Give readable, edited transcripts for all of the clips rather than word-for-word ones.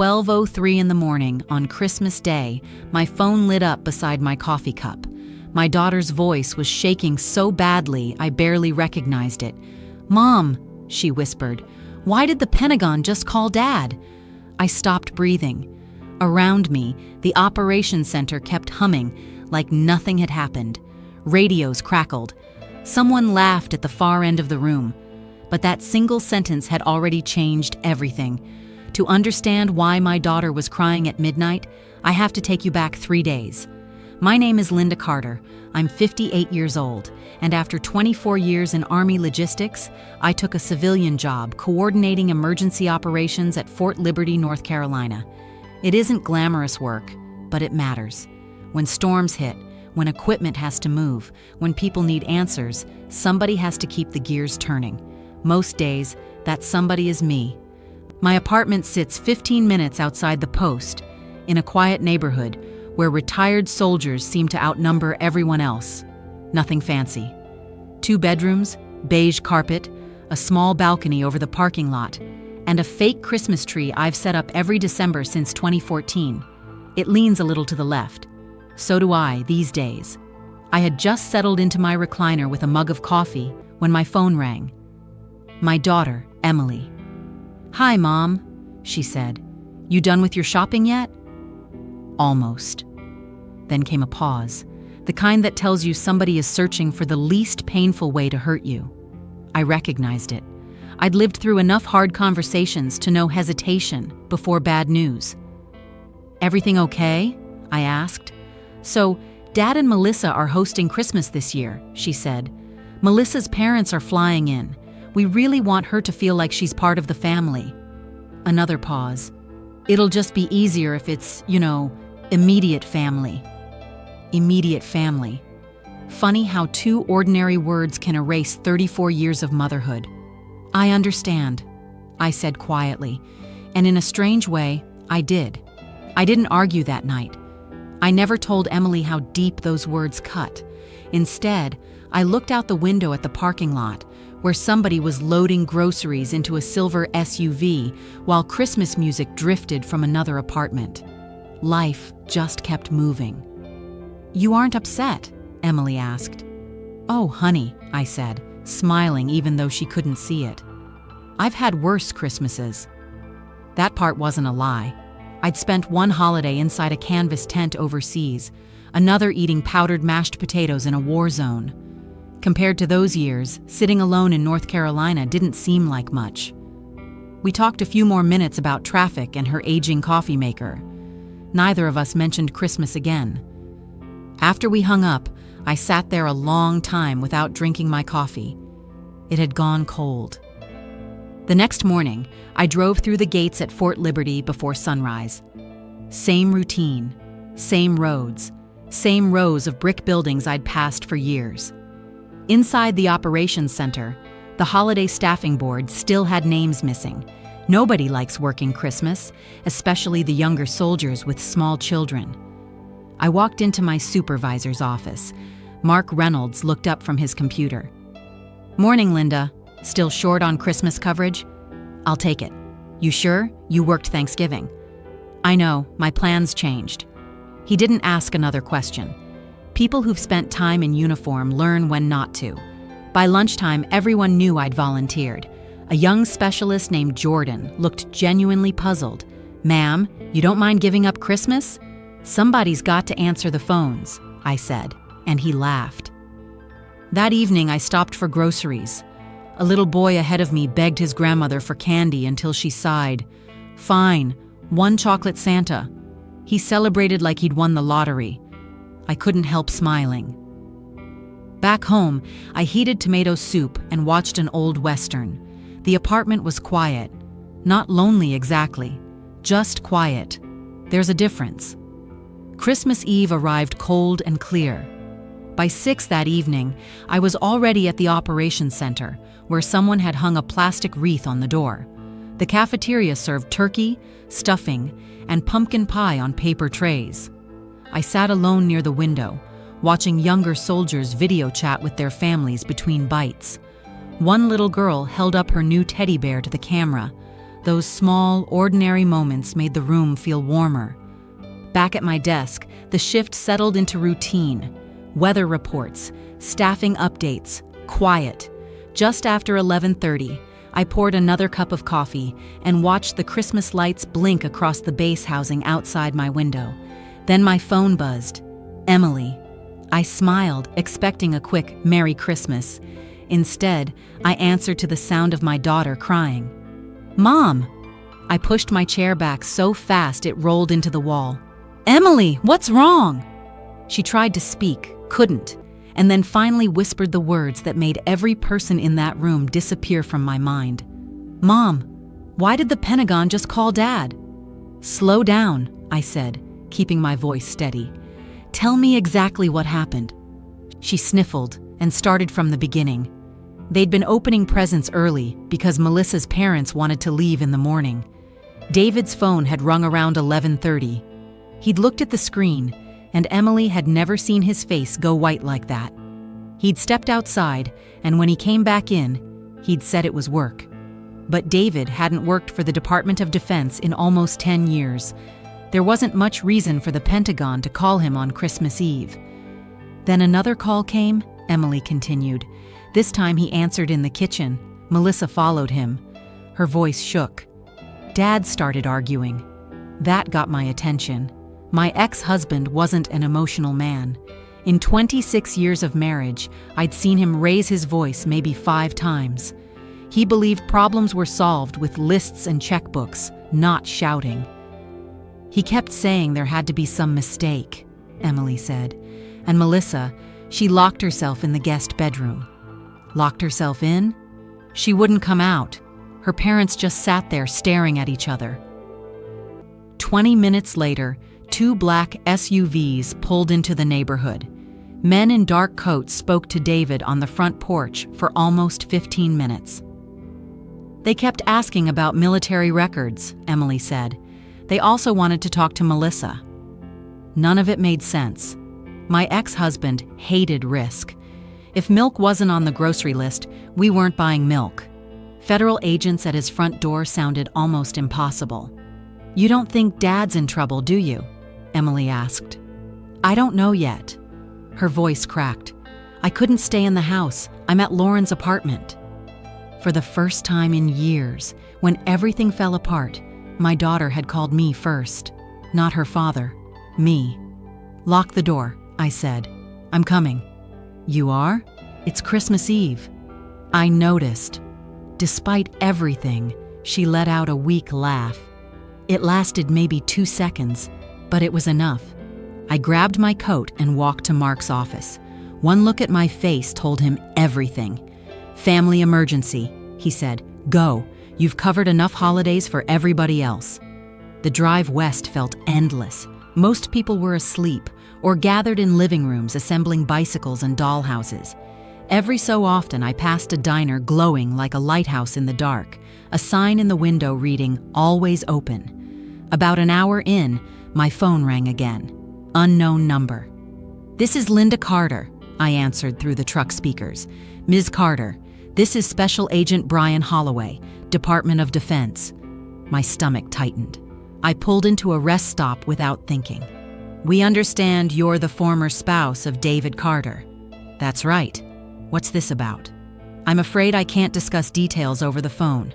12:03 in the morning on Christmas Day, my phone lit up beside my coffee cup. My daughter's voice was shaking so badly I barely recognized it. "Mom," she whispered, "why did the Pentagon just call Dad?" I stopped breathing. Around me, the operations center kept humming like nothing had happened. Radios crackled. Someone laughed at the far end of the room. But that single sentence had already changed everything. To understand why my daughter was crying at midnight, I have to take you back 3 days. My name is Linda Carter. I'm 58 years old, and after 24 years in Army logistics, I took a civilian job coordinating emergency operations at Fort Liberty, North Carolina. It isn't glamorous work, but it matters. When storms hit, when equipment has to move, when people need answers, somebody has to keep the gears turning. Most days, that somebody is me. My apartment sits 15 minutes outside the post, in a quiet neighborhood where retired soldiers seem to outnumber everyone else. Nothing fancy. 2 bedrooms, beige carpet, a small balcony over the parking lot, and a fake Christmas tree I've set up every December since 2014. It leans a little to the left. So do I, these days. I had just settled into my recliner with a mug of coffee when my phone rang. My daughter, Emily. "Hi, Mom," she said. "You done with your shopping yet?" Almost. Then came a pause, the kind that tells you somebody is searching for the least painful way to hurt you. I recognized it. I'd lived through enough hard conversations to know hesitation before bad news. "Everything okay?" I asked. "So, Dad and Melissa are hosting Christmas this year," she said. "Melissa's parents are flying in. We really want her to feel like she's part of the family." Another pause. "It'll just be easier if it's, immediate family." Immediate family. Funny how 2 ordinary words can erase 34 years of motherhood. "I understand," I said quietly, and in a strange way, I did. I didn't argue that night. I never told Emily how deep those words cut. Instead, I looked out the window at the parking lot, where somebody was loading groceries into a silver SUV while Christmas music drifted from another apartment. Life just kept moving. "You aren't upset?" Emily asked. "Oh, honey," I said, smiling even though she couldn't see it. "I've had worse Christmases." That part wasn't a lie. I'd spent one holiday inside a canvas tent overseas, another eating powdered mashed potatoes in a war zone. Compared to those years, sitting alone in North Carolina didn't seem like much. We talked a few more minutes about traffic and her aging coffee maker. Neither of us mentioned Christmas again. After we hung up, I sat there a long time without drinking my coffee. It had gone cold. The next morning, I drove through the gates at Fort Liberty before sunrise. Same routine, same roads, same rows of brick buildings I'd passed for years. Inside the operations center, the holiday staffing board still had names missing. Nobody likes working Christmas, especially the younger soldiers with small children. I walked into my supervisor's office. Mark Reynolds looked up from his computer. "Morning, Linda. Still short on Christmas coverage?" "I'll take it." "You sure? You worked Thanksgiving." "I know, my plans changed." He didn't ask another question. People who've spent time in uniform learn when not to. By lunchtime, everyone knew I'd volunteered. A young specialist named Jordan looked genuinely puzzled. "Ma'am, you don't mind giving up Christmas?" "Somebody's got to answer the phones," I said, and he laughed. That evening, I stopped for groceries. A little boy ahead of me begged his grandmother for candy until she sighed. "Fine, 1 chocolate Santa." He celebrated like he'd won the lottery. I couldn't help smiling. Back home, I heated tomato soup and watched an old Western. The apartment was quiet. Not lonely exactly, just quiet. There's a difference. Christmas Eve arrived cold and clear. By 6 that evening, I was already at the operations center, where someone had hung a plastic wreath on the door. The cafeteria served turkey, stuffing, and pumpkin pie on paper trays. I sat alone near the window, watching younger soldiers video chat with their families between bites. One little girl held up her new teddy bear to the camera, Those small, ordinary moments made the room feel warmer. Back at my desk, the shift settled into routine. Weather reports, staffing updates, quiet. Just after 11:30, I poured another cup of coffee and watched the Christmas lights blink across the base housing outside my window. Then my phone buzzed. Emily. I smiled, expecting a quick "Merry Christmas." Instead, I answered to the sound of my daughter crying. "Mom!" I pushed my chair back so fast it rolled into the wall. "Emily, what's wrong?" She tried to speak, couldn't, and then finally whispered the words that made every person in that room disappear from my mind. "Mom, why did the Pentagon just call Dad?" "Slow down," I said, keeping my voice steady. "Tell me exactly what happened." She sniffled and started from the beginning. They'd been opening presents early because Melissa's parents wanted to leave in the morning. David's phone had rung around 11:30. He'd looked at the screen, and Emily had never seen his face go white like that. He'd stepped outside, and when he came back in, he'd said it was work. But David hadn't worked for the Department of Defense in almost 10 years. There wasn't much reason for the Pentagon to call him on Christmas Eve. Then another call came, Emily continued. This time he answered in the kitchen. Melissa followed him. Her voice shook. Dad started arguing. That got my attention. My ex-husband wasn't an emotional man. In 26 years of marriage, I'd seen him raise his voice maybe 5 times. He believed problems were solved with lists and checkbooks, not shouting. He kept saying there had to be some mistake, Emily said. And Melissa, she locked herself in the guest bedroom. Locked herself in? She wouldn't come out. Her parents just sat there staring at each other. 20 minutes later, 2 black SUVs pulled into the neighborhood. Men in dark coats spoke to David on the front porch for almost 15 minutes. They kept asking about military records, Emily said. They also wanted to talk to Melissa. None of it made sense. My ex-husband hated risk. If milk wasn't on the grocery list, we weren't buying milk. Federal agents at his front door sounded almost impossible. You don't think Dad's in trouble, do you? Emily asked. I don't know yet. Her voice cracked. I couldn't stay in the house. I'm at Lauren's apartment. For the first time in years, when everything fell apart, my daughter had called me first. Not her father. Me. Lock the door, I said. I'm coming. You are? It's Christmas Eve. I noticed. Despite everything, she let out a weak laugh. It lasted maybe 2 seconds, but it was enough. I grabbed my coat and walked to Mark's office. One look at my face told him everything. Family emergency, he said. Go. You've covered enough holidays for everybody else. The drive west felt endless. Most people were asleep or gathered in living rooms assembling bicycles and dollhouses. Every so often I passed a diner glowing like a lighthouse in the dark, a sign in the window reading, "Always open." About an hour in, my phone rang again. Unknown number. This is Linda Carter, I answered through the truck speakers. Ms. Carter, this is Special Agent Brian Holloway, Department of Defense. My stomach tightened. I pulled into a rest stop without thinking. We understand you're the former spouse of David Carter. That's right. What's this about? I'm afraid I can't discuss details over the phone.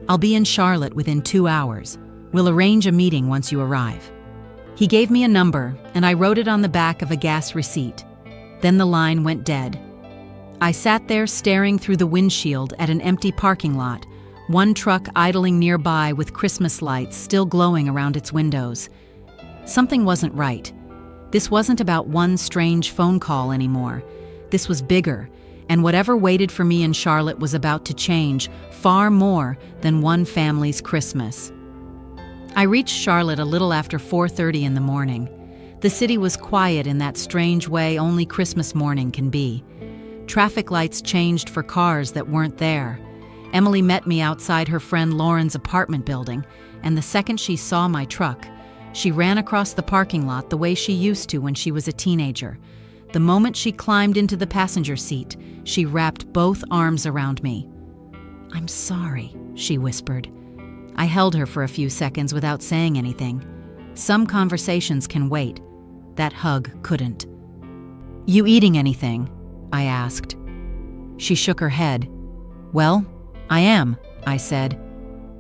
I'll be in Charlotte within 2 hours. We'll arrange a meeting once you arrive. He gave me a number, and I wrote it on the back of a gas receipt. Then the line went dead. I sat there staring through the windshield at an empty parking lot, one truck idling nearby with Christmas lights still glowing around its windows. Something wasn't right. This wasn't about one strange phone call anymore. This was bigger, and whatever waited for me in Charlotte was about to change far more than one family's Christmas. I reached Charlotte a little after 4:30 in the morning. The city was quiet in that strange way only Christmas morning can be. Traffic lights changed for cars that weren't there. Emily met me outside her friend Lauren's apartment building, and the second she saw my truck, she ran across the parking lot the way she used to when she was a teenager. The moment she climbed into the passenger seat, she wrapped both arms around me. I'm sorry, she whispered. I held her for a few seconds without saying anything. Some conversations can wait. That hug couldn't. "You eating anything?" I asked. She shook her head. "Well, I am," I said.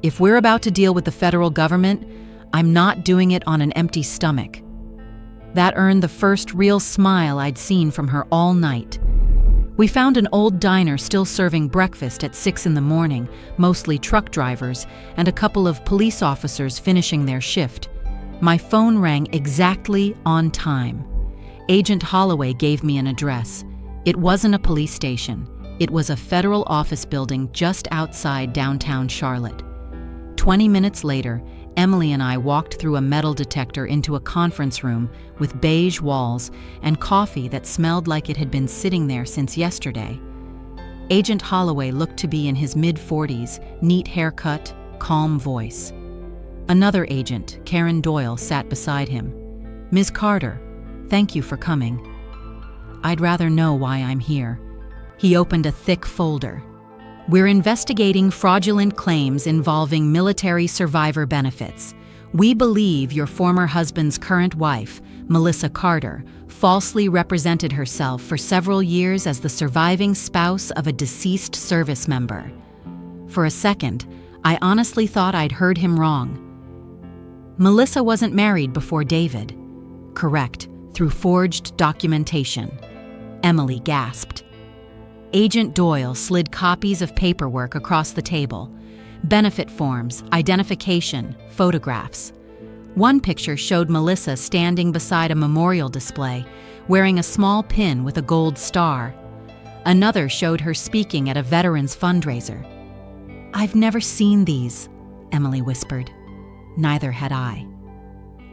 "If we're about to deal with the federal government, I'm not doing it on an empty stomach." That earned the first real smile I'd seen from her all night. We found an old diner still serving breakfast at 6 in the morning, mostly truck drivers, and a couple of police officers finishing their shift. My phone rang exactly on time. Agent Holloway gave me an address. It wasn't a police station. It was a federal office building just outside downtown Charlotte. 20 minutes later, Emily and I walked through a metal detector into a conference room with beige walls and coffee that smelled like it had been sitting there since yesterday. Agent Holloway looked to be in his mid-40s, neat haircut, calm voice. Another agent, Karen Doyle, sat beside him. "Ms. Carter, thank you for coming. I'd rather know why I'm here." He opened a thick folder. "We're investigating fraudulent claims involving military survivor benefits. We believe your former husband's current wife, Melissa Carter, falsely represented herself for several years as the surviving spouse of a deceased service member." For a second, I honestly thought I'd heard him wrong. "Melissa wasn't married before David." "Correct, through forged documentation." Emily gasped. Agent Doyle slid copies of paperwork across the table. Benefit forms, identification, photographs. One picture showed Melissa standing beside a memorial display, wearing a small pin with a gold star. Another showed her speaking at a veterans fundraiser. "I've never seen these," Emily whispered. Neither had I.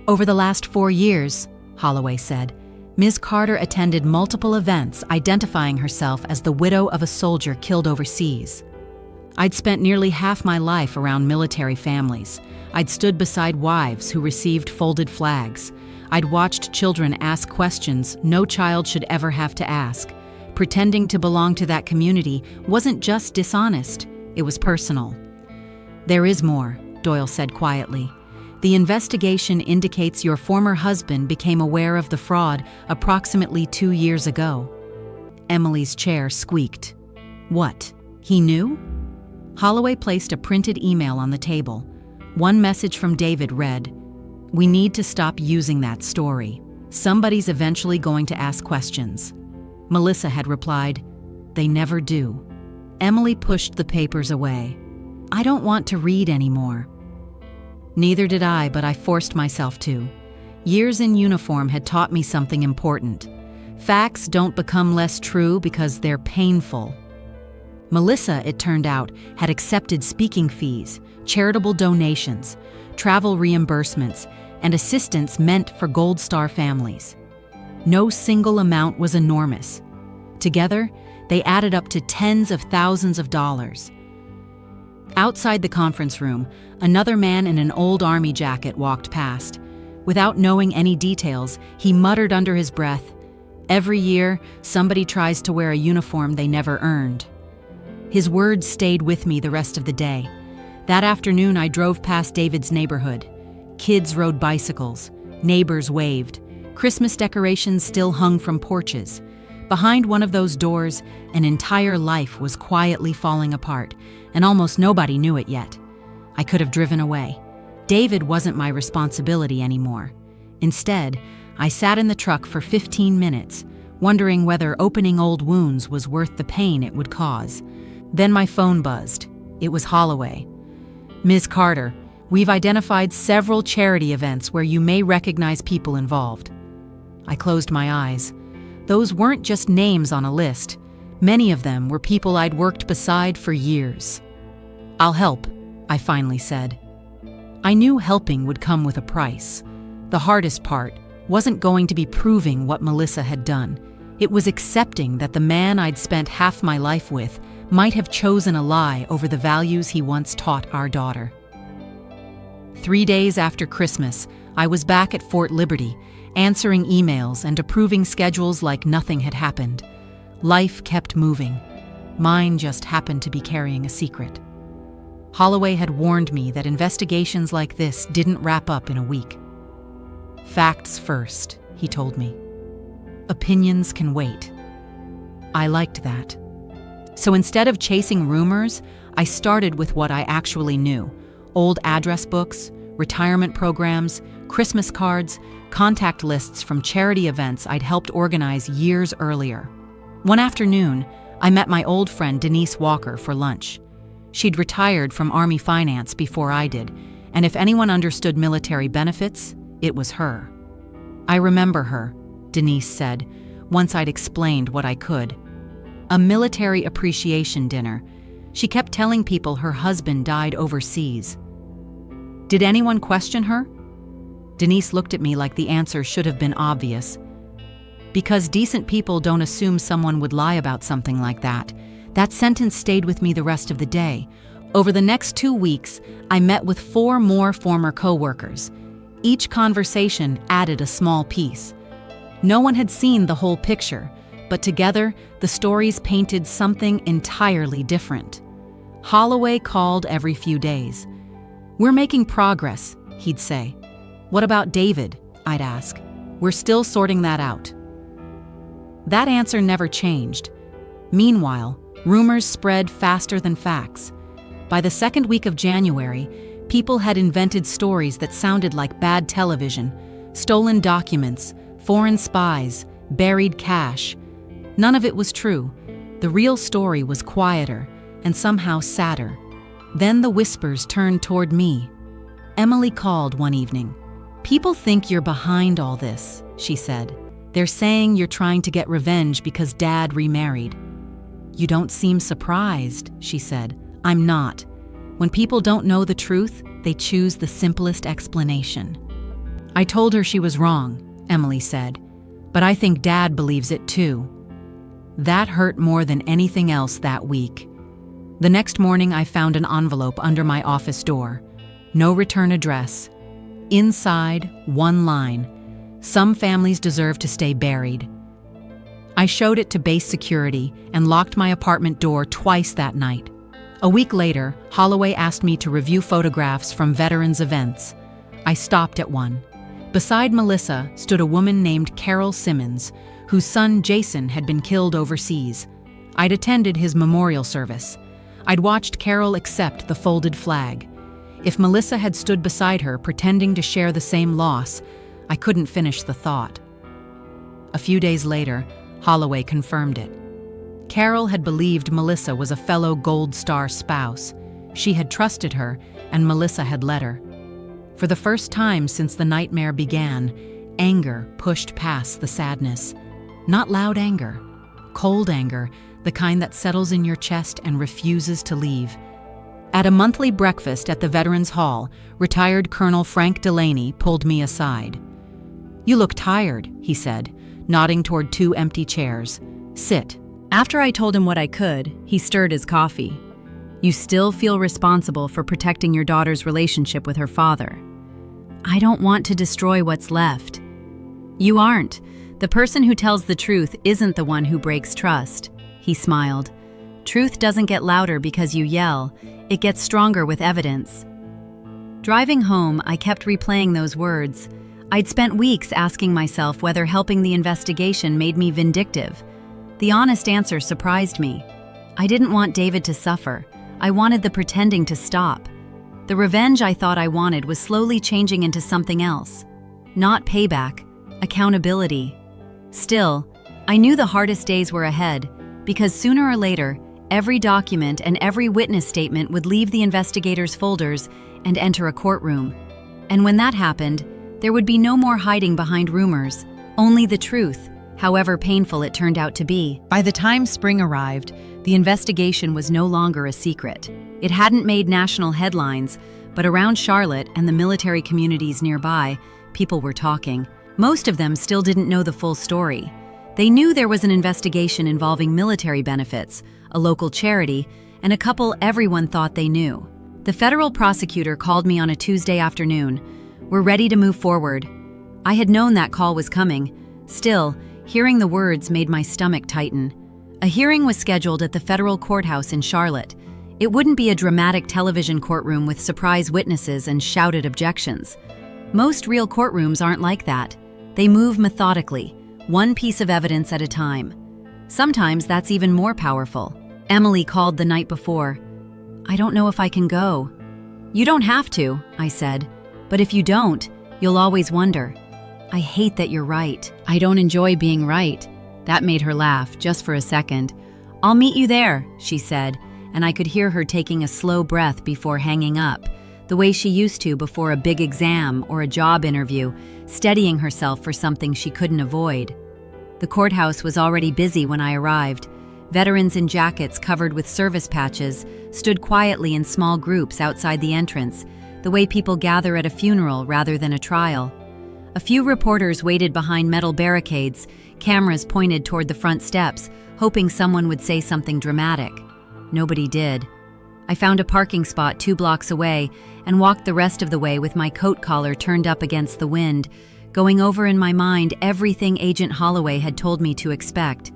"Over the last 4 years," Holloway said, "Ms. Carter attended multiple events identifying herself as the widow of a soldier killed overseas. I'd spent nearly half my life around military families. I'd stood beside wives who received folded flags. I'd watched children ask questions no child should ever have to ask. Pretending to belong to that community wasn't just dishonest, it was personal." "There is more," Doyle said quietly. "The investigation indicates your former husband became aware of the fraud approximately 2 years ago." Emily's chair squeaked. "What? He knew?" Holloway placed a printed email on the table. One message from David read, "We need to stop using that story. Somebody's eventually going to ask questions." Melissa had replied, "They never do." Emily pushed the papers away. "I don't want to read anymore." Neither did I, but I forced myself to. Years in uniform had taught me something important. Facts don't become less true because they're painful. Melissa, it turned out, had accepted speaking fees, charitable donations, travel reimbursements, and assistance meant for Gold Star families. No single amount was enormous. Together, they added up to tens of thousands of dollars. Outside the conference room, another man in an old army jacket walked past. Without knowing any details, he muttered under his breath, "Every year, somebody tries to wear a uniform they never earned." His words stayed with me the rest of the day. That afternoon, I drove past David's neighborhood. Kids rode bicycles. Neighbors waved. Christmas decorations still hung from porches. Behind one of those doors, an entire life was quietly falling apart, and almost nobody knew it yet. I could have driven away. David wasn't my responsibility anymore. Instead, I sat in the truck for 15 minutes, wondering whether opening old wounds was worth the pain it would cause. Then my phone buzzed. It was Holloway. "Ms. Carter, we've identified several charity events where you may recognize people involved." I closed my eyes. Those weren't just names on a list. Many of them were people I'd worked beside for years. "I'll help," I finally said. I knew helping would come with a price. The hardest part wasn't going to be proving what Melissa had done. It was accepting that the man I'd spent half my life with might have chosen a lie over the values he once taught our daughter. 3 days after Christmas, I was back at Fort Liberty, answering emails and approving schedules like nothing had happened. Life kept moving. Mine just happened to be carrying a secret. Holloway had warned me that investigations like this didn't wrap up in a week. Facts first, he told me. Opinions can wait. I liked that. So instead of chasing rumors, I started with what I actually knew: old address books, retirement programs, Christmas cards, contact lists from charity events I'd helped organize years earlier. One afternoon, I met my old friend Denise Walker for lunch. She'd retired from Army finance before I did, and if anyone understood military benefits, it was her. "I remember her," Denise said, once I'd explained what I could. "A military appreciation dinner. She kept telling people her husband died overseas." "Did anyone question her?" Denise looked at me like the answer should have been obvious. "Because decent people don't assume someone would lie about something like that." That sentence stayed with me the rest of the day. Over the next 2 weeks, I met with 4 more former co-workers. Each conversation added a small piece. No one had seen the whole picture, but together, the stories painted something entirely different. Holloway called every few days. "We're making progress," he'd say. "What about David?" I'd ask. "We're still sorting that out." That answer never changed. Meanwhile, rumors spread faster than facts. By the second week of January, people had invented stories that sounded like bad television: stolen documents, foreign spies, buried cash. None of it was true. The real story was quieter and somehow sadder. Then the whispers turned toward me. Emily called one evening. "People think you're behind all this," she said. "They're saying you're trying to get revenge because Dad remarried." "You don't seem surprised," she said. "I'm not. When people don't know the truth, they choose the simplest explanation." I told her she was wrong, Emily said, "but I think Dad believes it too." That hurt more than anything else that week. The next morning, I found an envelope under my office door. No return address. Inside, one line: "Some families deserve to stay buried." I showed it to base security and locked my apartment door twice that night. A week later, Holloway asked me to review photographs from veterans' events. I stopped at one. Beside Melissa stood a woman named Carol Simmons, whose son Jason had been killed overseas. I'd attended his memorial service. I'd watched Carol accept the folded flag. If Melissa had stood beside her pretending to share the same loss, I couldn't finish the thought. A few days later, Holloway confirmed it. Carol had believed Melissa was a fellow Gold Star spouse. She had trusted her, and Melissa had let her. For the first time since the nightmare began, anger pushed past the sadness. Not loud anger, cold anger, the kind that settles in your chest and refuses to leave. At a monthly breakfast at the Veterans Hall, retired Colonel Frank Delaney pulled me aside. "You look tired," he said, nodding toward 2 empty chairs. "Sit." After I told him what I could, he stirred his coffee. "You still feel responsible for protecting your daughter's relationship with her father." "I don't want to destroy what's left." "You aren't. The person who tells the truth isn't the one who breaks trust." He smiled. "Truth doesn't get louder because you yell. It gets stronger with evidence." Driving home, I kept replaying those words. I'd spent weeks asking myself whether helping the investigation made me vindictive. The honest answer surprised me. I didn't want David to suffer. I wanted the pretending to stop. The revenge I thought I wanted was slowly changing into something else. Not payback, accountability. Still, I knew the hardest days were ahead, because sooner or later, every document and every witness statement would leave the investigators' folders and enter a courtroom. And when that happened, there would be no more hiding behind rumors, only the truth, however painful it turned out to be. By the time spring arrived, the investigation was no longer a secret. It hadn't made national headlines, but around Charlotte and the military communities nearby, people were talking. Most of them still didn't know the full story. They knew there was an investigation involving military benefits, a local charity, and a couple everyone thought they knew. The federal prosecutor called me on a Tuesday afternoon. "We're ready to move forward." I had known that call was coming. Still, hearing the words made my stomach tighten. A hearing was scheduled at the federal courthouse in Charlotte. It wouldn't be a dramatic television courtroom with surprise witnesses and shouted objections. Most real courtrooms aren't like that. They move methodically, one piece of evidence at a time. Sometimes that's even more powerful. Emily called the night before. "I don't know if I can go." "You don't have to," I said. "But if you don't, you'll always wonder." "I hate that you're right." "I don't enjoy being right." That made her laugh, just for a second. "I'll meet you there," she said, and I could hear her taking a slow breath before hanging up, the way she used to before a big exam or a job interview, steadying herself for something she couldn't avoid. The courthouse was already busy when I arrived. Veterans in jackets covered with service patches stood quietly in small groups outside the entrance, the way people gather at a funeral rather than a trial. A few reporters waited behind metal barricades, cameras pointed toward the front steps, hoping someone would say something dramatic. Nobody did. I found a parking spot 2 blocks away and walked the rest of the way with my coat collar turned up against the wind, going over in my mind everything Agent Holloway had told me to expect.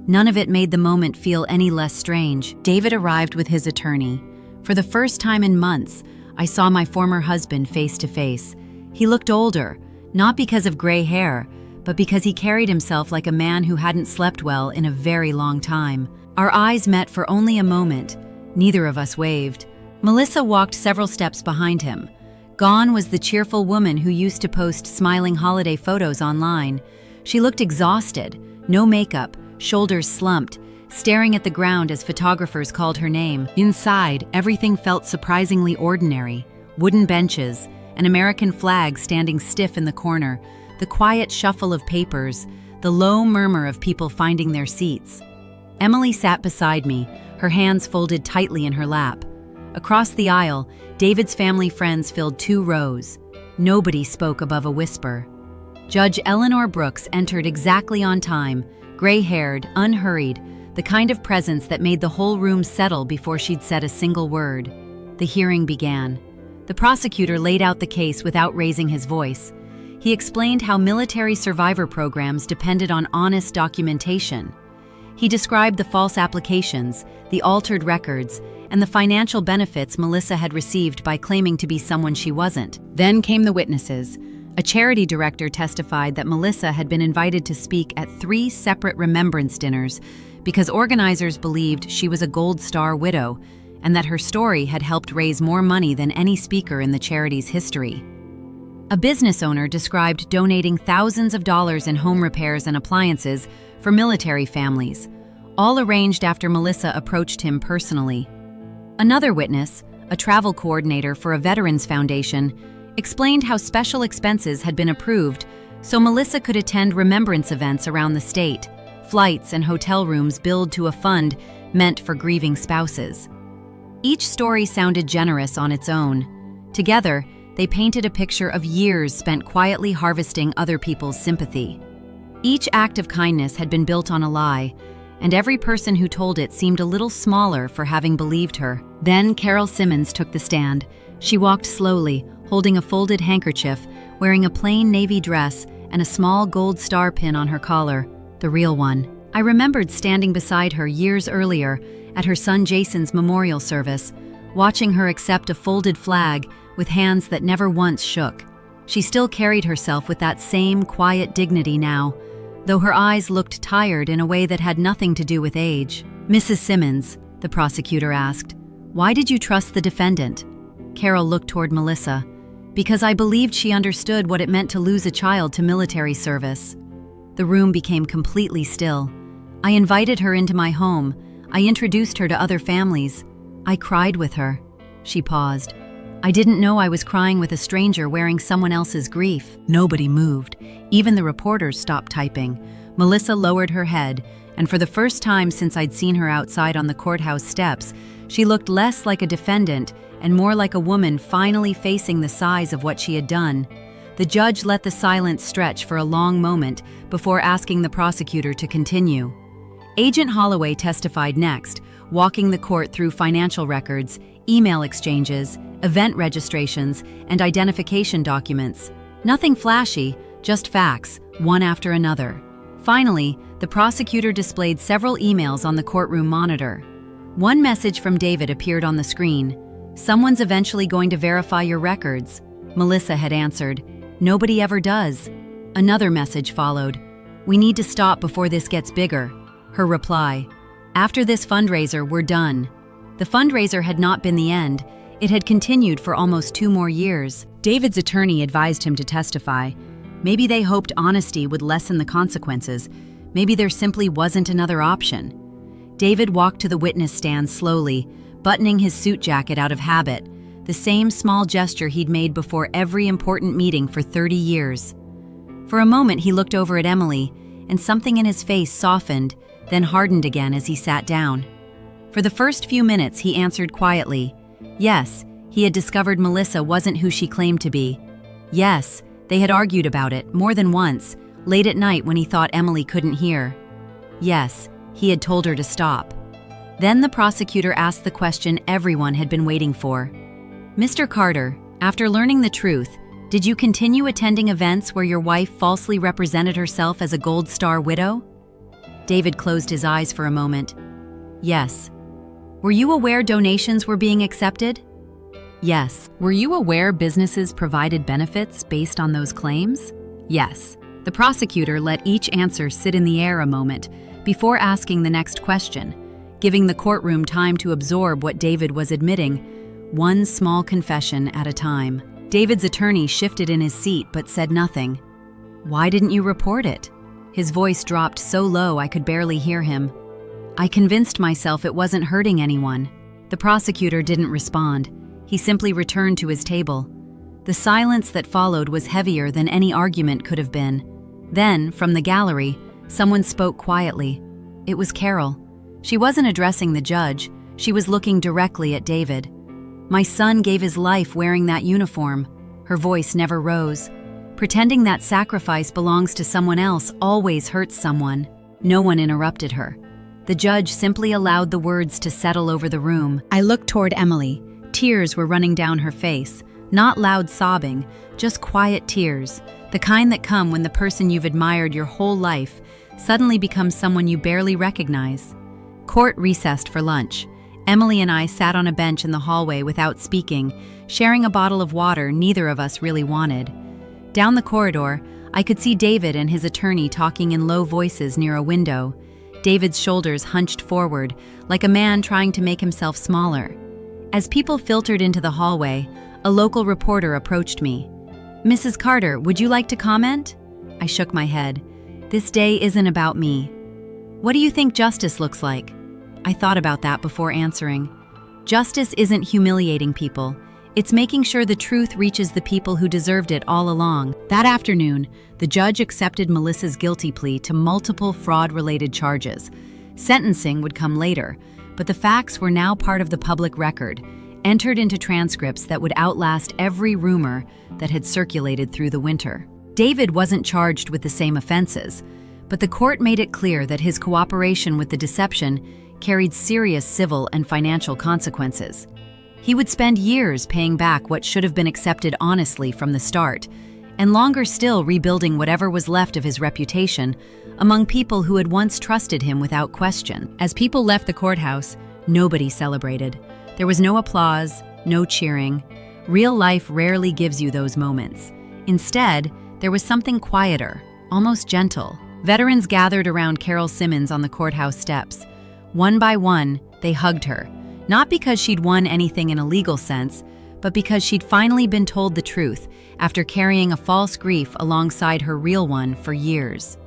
None of it made the moment feel any less strange. David arrived with his attorney. For the first time in months, I saw my former husband face to face. He looked older, not because of gray hair, but because he carried himself like a man who hadn't slept well in a very long time. Our eyes met for only a moment. Neither of us waved. Melissa walked several steps behind him. Gone was the cheerful woman who used to post smiling holiday photos online. She looked exhausted, no makeup, shoulders slumped, staring at the ground as photographers called her name. Inside, everything felt surprisingly ordinary. Wooden benches, an American flag standing stiff in the corner, the quiet shuffle of papers, the low murmur of people finding their seats. Emily sat beside me, her hands folded tightly in her lap. Across the aisle, David's family friends filled 2 rows. Nobody spoke above a whisper. Judge Eleanor Brooks entered exactly on time, gray-haired, unhurried, the kind of presence that made the whole room settle before she'd said a single word. The hearing began. The prosecutor laid out the case without raising his voice. He explained how military survivor programs depended on honest documentation. He described the false applications, the altered records, and the financial benefits Melissa had received by claiming to be someone she wasn't. Then came the witnesses. A charity director testified that Melissa had been invited to speak at 3 separate remembrance dinners because organizers believed she was a Gold Star widow and that her story had helped raise more money than any speaker in the charity's history. A business owner described donating thousands of dollars in home repairs and appliances for military families, all arranged after Melissa approached him personally. Another witness, a travel coordinator for a veterans foundation, explained how special expenses had been approved so Melissa could attend remembrance events around the state, flights and hotel rooms billed to a fund meant for grieving spouses. Each story sounded generous on its own. Together, they painted a picture of years spent quietly harvesting other people's sympathy. Each act of kindness had been built on a lie, and every person who told it seemed a little smaller for having believed her. Then Carol Simmons took the stand. She walked slowly, holding a folded handkerchief, wearing a plain navy dress and a small gold star pin on her collar, the real one. I remembered standing beside her years earlier at her son Jason's memorial service, watching her accept a folded flag with hands that never once shook. She still carried herself with that same quiet dignity now, though her eyes looked tired in a way that had nothing to do with age. "Mrs. Simmons," the prosecutor asked, "why did you trust the defendant?" Carol looked toward Melissa. "Because I believed she understood what it meant to lose a child to military service." The room became completely still. I invited her into my home. I introduced her to other families. I cried with her. She paused. I didn't know I was crying with a stranger wearing someone else's grief. Nobody moved. Even the reporters stopped typing. Melissa lowered her head, and for the first time since I'd seen her outside on the courthouse steps, she looked less like a defendant and more like a woman finally facing the size of what she had done. The judge let the silence stretch for a long moment before asking the prosecutor to continue. Agent Holloway testified next, walking the court through financial records, email exchanges, event registrations, and identification documents. Nothing flashy, just facts, one after another. Finally, the prosecutor displayed several emails on the courtroom monitor. One message from David appeared on the screen. "Someone's eventually going to verify your records." Melissa had answered, "Nobody ever does." Another message followed. "We need to stop before this gets bigger." Her reply, "After this fundraiser, we're done." The fundraiser had not been the end. It had continued for almost 2 more years. David's attorney advised him to testify. Maybe they hoped honesty would lessen the consequences. Maybe there simply wasn't another option. David walked to the witness stand slowly, buttoning his suit jacket out of habit, the same small gesture he'd made before every important meeting for 30 years. For a moment he looked over at Emily, and something in his face softened, then hardened again as he sat down. For the first few minutes he answered quietly. Yes, he had discovered Melissa wasn't who she claimed to be. Yes, they had argued about it, more than once, late at night when he thought Emily couldn't hear. Yes, he had told her to stop. Then the prosecutor asked the question everyone had been waiting for. "Mr. Carter, after learning the truth, did you continue attending events where your wife falsely represented herself as a Gold Star widow?" David closed his eyes for a moment. "Yes." "Were you aware donations were being accepted?" "Yes." "Were you aware businesses provided benefits based on those claims?" "Yes." The prosecutor let each answer sit in the air a moment before asking the next question, giving the courtroom time to absorb what David was admitting, one small confession at a time. David's attorney shifted in his seat but said nothing. "Why didn't you report it?" His voice dropped so low I could barely hear him. "I convinced myself it wasn't hurting anyone." The prosecutor didn't respond. He simply returned to his table. The silence that followed was heavier than any argument could have been. Then, from the gallery, someone spoke quietly. It was Carol. She wasn't addressing the judge. She was looking directly at David. "My son gave his life wearing that uniform." Her voice never rose. Pretending that sacrifice belongs to someone else always hurts someone. No one interrupted her. The judge simply allowed the words to settle over the room. I looked toward Emily. Tears were running down her face. Not loud sobbing, just quiet tears, the kind that come when the person you've admired your whole life suddenly becomes someone you barely recognize. Court recessed for lunch. Emily and I sat on a bench in the hallway without speaking, sharing a bottle of water neither of us really wanted. Down the corridor, I could see David and his attorney talking in low voices near a window. David's shoulders hunched forward, like a man trying to make himself smaller. As people filtered into the hallway, a local reporter approached me. "Mrs. Carter, would you like to comment?" I shook my head. "This day isn't about me." "What do you think justice looks like?" I thought about that before answering. Justice isn't humiliating people. It's making sure the truth reaches the people who deserved it all along. That afternoon, the judge accepted Melissa's guilty plea to multiple fraud-related charges. Sentencing would come later, but the facts were now part of the public record, entered into transcripts that would outlast every rumor that had circulated through the winter. David wasn't charged with the same offenses, but the court made it clear that his cooperation with the deception carried serious civil and financial consequences. He would spend years paying back what should have been accepted honestly from the start, and longer still rebuilding whatever was left of his reputation among people who had once trusted him without question. As people left the courthouse, nobody celebrated. There was no applause, no cheering. Real life rarely gives you those moments. Instead, there was something quieter, almost gentle. Veterans gathered around Carol Simmons on the courthouse steps. One by one, they hugged her, not because she'd won anything in a legal sense, but because she'd finally been told the truth after carrying a false grief alongside her real one for years.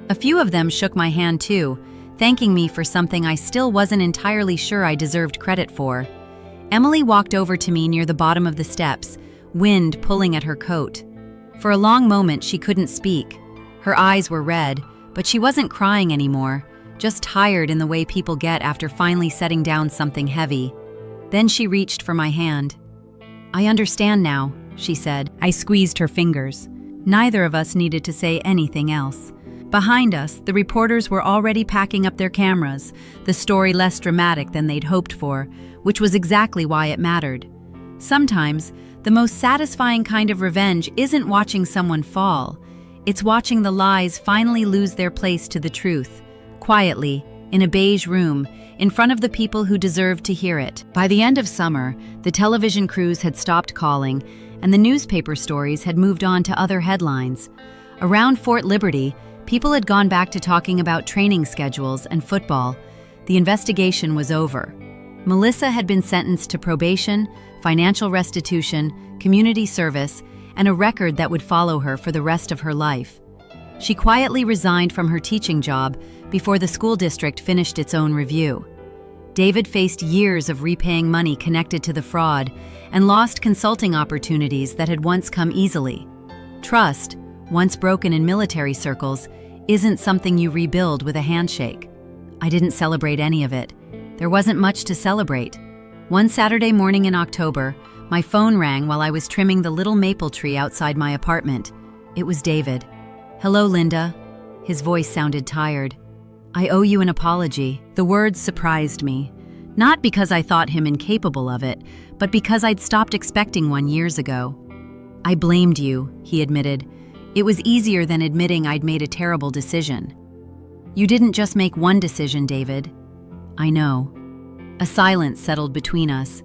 A few of them shook my hand too, thanking me for something I still wasn't entirely sure I deserved credit for. Emily walked over to me near the bottom of the steps, wind pulling at her coat. For a long moment, she couldn't speak. Her eyes were red, but she wasn't crying anymore, just tired in the way people get after finally setting down something heavy. Then she reached for my hand. "I understand now," she said. I squeezed her fingers. Neither of us needed to say anything else. Behind us, the reporters were already packing up their cameras, the story less dramatic than they'd hoped for, which was exactly why it mattered. Sometimes, the most satisfying kind of revenge isn't watching someone fall. It's watching the lies finally lose their place to the truth, quietly, in a beige room, in front of the people who deserved to hear it. By the end of summer, the television crews had stopped calling, and the newspaper stories had moved on to other headlines. Around Fort Liberty, people had gone back to talking about training schedules and football. The investigation was over. Melissa had been sentenced to probation, financial restitution, community service, and a record that would follow her for the rest of her life. She quietly resigned from her teaching job before the school district finished its own review. David faced years of repaying money connected to the fraud and lost consulting opportunities that had once come easily. Trust, once broken in military circles, isn't something you rebuild with a handshake. I didn't celebrate any of it. There wasn't much to celebrate. One Saturday morning in October, my phone rang while I was trimming the little maple tree outside my apartment. It was David. "Hello, Linda." His voice sounded tired. "I owe you an apology." The words surprised me. Not because I thought him incapable of it, but because I'd stopped expecting one years ago. "I blamed you," he admitted. "It was easier than admitting I'd made a terrible decision." "You didn't just make one decision, David." "I know." A silence settled between us.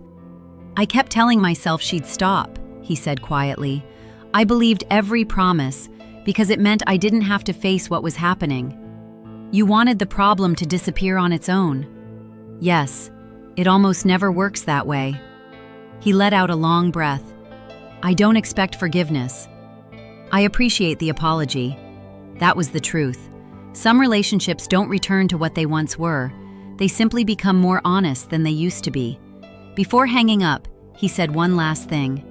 "I kept telling myself she'd stop," he said quietly. "I believed every promise, because it meant I didn't have to face what was happening. You wanted the problem to disappear on its own." "Yes, it almost never works that way." He let out a long breath. "I don't expect forgiveness. I appreciate the apology." That was the truth. Some relationships don't return to what they once were. They simply become more honest than they used to be. Before hanging up, he said one last thing.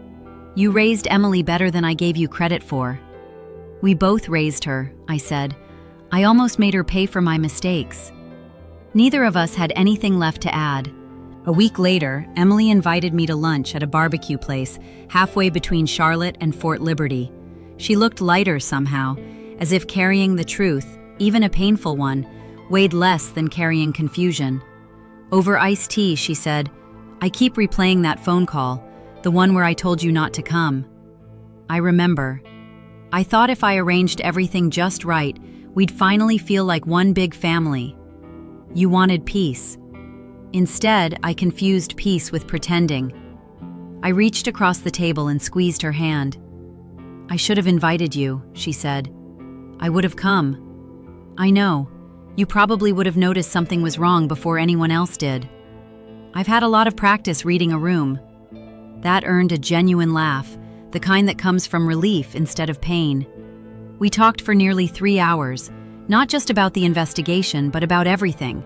"You raised Emily better than I gave you credit for." "We both raised her," I said. "I almost made her pay for my mistakes." Neither of us had anything left to add. A week later, Emily invited me to lunch at a barbecue place halfway between Charlotte and Fort Liberty. She looked lighter somehow, as if carrying the truth, even a painful one, weighed less than carrying confusion. Over iced tea, she said, "I keep replaying that phone call, the one where I told you not to come." I remember. I thought if I arranged everything just right, we'd finally feel like one big family. You wanted peace. Instead, I confused peace with pretending. I reached across the table and squeezed her hand. "I should have invited you," she said. "I would have come." "I know. You probably would have noticed something was wrong before anyone else did." "I've had a lot of practice reading a room." That earned a genuine laugh, the kind that comes from relief instead of pain. We talked for nearly 3 hours, not just about the investigation, but about everything.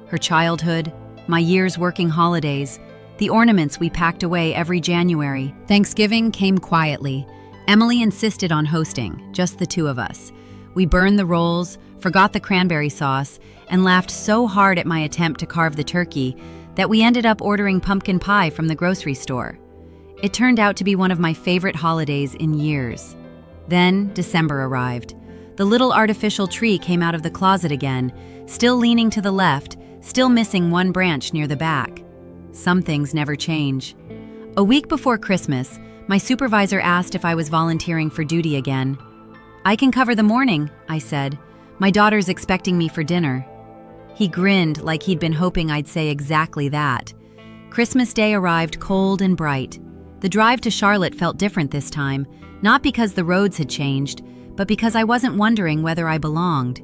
Her childhood, my years working holidays, the ornaments we packed away every January. Thanksgiving came quietly. Emily insisted on hosting, just the two of us. We burned the rolls, forgot the cranberry sauce, and laughed so hard at my attempt to carve the turkey that we ended up ordering pumpkin pie from the grocery store. It turned out to be one of my favorite holidays in years. Then December arrived. The little artificial tree came out of the closet again, still leaning to the left, still missing one branch near the back. Some things never change. A week before Christmas, my supervisor asked if I was volunteering for duty again. "I can cover the morning," I said. "My daughter's expecting me for dinner." He grinned like he'd been hoping I'd say exactly that. Christmas Day arrived cold and bright. The drive to Charlotte felt different this time, not because the roads had changed, but because I wasn't wondering whether I belonged.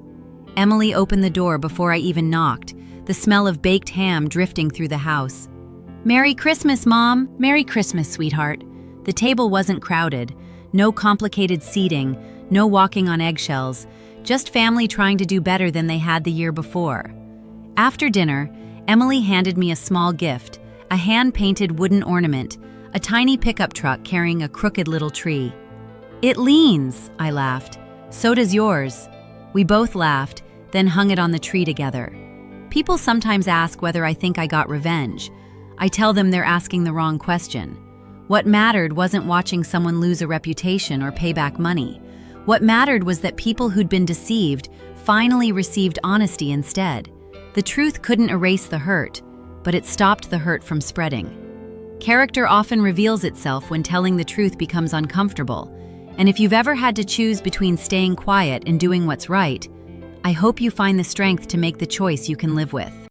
Emily opened the door before I even knocked, the smell of baked ham drifting through the house. "Merry Christmas, Mom!" "Merry Christmas, sweetheart." The table wasn't crowded. No complicated seating, no walking on eggshells, just family trying to do better than they had the year before. After dinner, Emily handed me a small gift, a hand-painted wooden ornament, a tiny pickup truck carrying a crooked little tree. "It leans," I laughed. "So does yours." We both laughed, then hung it on the tree together. People sometimes ask whether I think I got revenge. I tell them they're asking the wrong question. What mattered wasn't watching someone lose a reputation or pay back money. What mattered was that people who'd been deceived finally received honesty instead. The truth couldn't erase the hurt, but it stopped the hurt from spreading. Character often reveals itself when telling the truth becomes uncomfortable, and if you've ever had to choose between staying quiet and doing what's right, I hope you find the strength to make the choice you can live with.